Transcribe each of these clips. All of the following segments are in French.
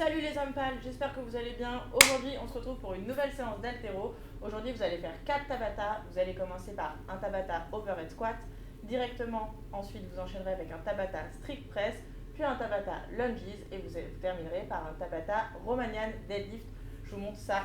Salut les hommes pâles, j'espère que vous allez bien. Aujourd'hui, on se retrouve pour une nouvelle séance d'haltéro. Aujourd'hui, vous allez faire 4 Tabata. Vous allez commencer par un Tabata overhead squat. Directement, ensuite, vous enchaînerez avec un Tabata strict press, puis un Tabata lunges et vous terminerez par un Tabata Romanian deadlift. Je vous montre ça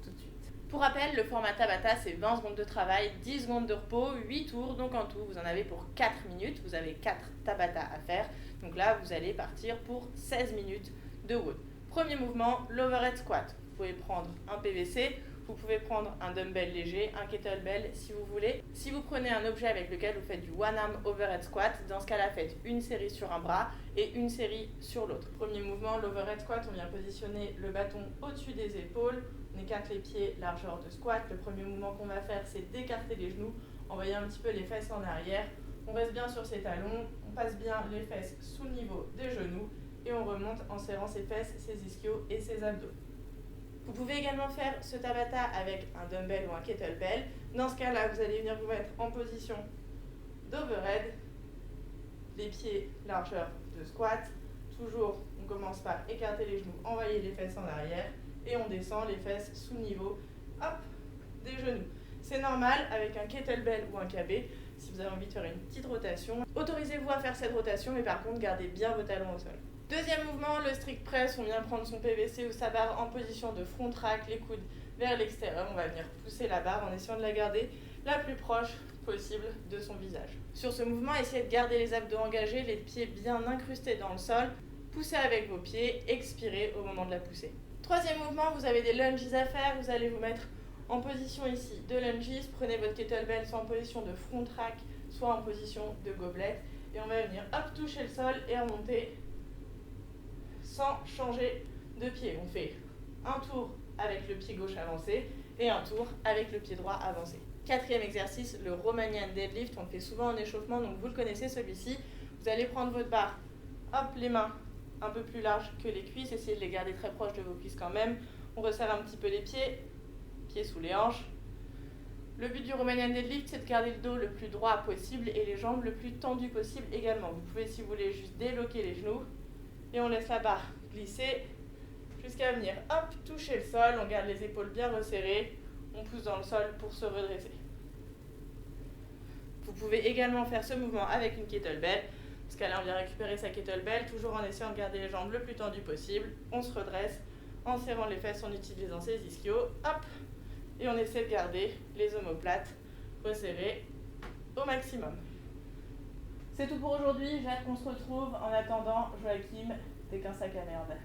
tout de suite. Pour rappel, le format Tabata, c'est 20 secondes de travail, 10 secondes de repos, 8 tours. Donc en tout, vous en avez pour 4 minutes. Vous avez 4 Tabata à faire. Donc là, vous allez partir pour 16 minutes de WOD. Premier mouvement, l'overhead squat. Vous pouvez prendre un PVC, vous pouvez prendre un dumbbell léger, un kettlebell si vous voulez. Si vous prenez un objet avec lequel vous faites du one arm overhead squat, dans ce cas-là, faites une série sur un bras et une série sur l'autre. Premier mouvement, l'overhead squat, on vient positionner le bâton au-dessus des épaules, on écarte les pieds, largeur de squat. Le premier mouvement qu'on va faire, c'est d'écarter les genoux, envoyer un petit peu les fesses en arrière. On reste bien sur ses talons, on passe bien les fesses sous le niveau des genoux et on remonte en serrant ses fesses, ses ischios et ses abdos. Vous pouvez également faire ce Tabata avec un dumbbell ou un kettlebell. Dans ce cas-là, vous allez venir vous mettre en position d'overhead, les pieds largeur de squat. Toujours, on commence par écarter les genoux, envoyer les fesses en arrière et on descend les fesses sous le niveau des genoux. C'est normal avec un kettlebell ou un KB. Si vous avez envie de faire une petite rotation, autorisez-vous à faire cette rotation, mais par contre, gardez bien vos talons au sol. Deuxième mouvement, le strict press. On vient prendre son PVC ou sa barre en position de front rack, les coudes vers l'extérieur. On va venir pousser la barre en essayant de la garder la plus proche possible de son visage. Sur ce mouvement, essayez de garder les abdos engagés, les pieds bien incrustés dans le sol. Poussez avec vos pieds, expirez au moment de la poussée. Troisième mouvement, vous avez des lunges à faire. Vous allez vous mettre en position ici de lunges. Prenez votre kettlebell soit en position de front rack, soit en position de gobelet. Et on va venir toucher le sol et remonter sans changer de pied. On fait un tour avec le pied gauche avancé et un tour avec le pied droit avancé. Quatrième exercice, le Romanian deadlift. On le fait souvent en échauffement, donc vous le connaissez celui-ci. Vous allez prendre votre barre, les mains un peu plus larges que les cuisses, essayez de les garder très proches de vos cuisses quand même. On resserre un petit peu les pieds sous les hanches. Le but du Romanian deadlift, c'est de garder le dos le plus droit possible et les jambes le plus tendues possible également. Vous pouvez, si vous voulez, juste déloquer les genoux et on laisse la barre glisser jusqu'à venir toucher le sol. On garde les épaules bien resserrées, on pousse dans le sol pour se redresser. Vous pouvez également faire ce mouvement avec une kettlebell. Dans ce cas-là, on vient récupérer sa kettlebell, toujours en essayant de garder les jambes le plus tendues possible. On se redresse en serrant les fesses, en utilisant ses ischios. Et on essaie de garder les omoplates resserrées au maximum. C'est tout pour aujourd'hui, j'ai hâte qu'on se retrouve. En attendant, Joachim, t'es qu'un sac à merde.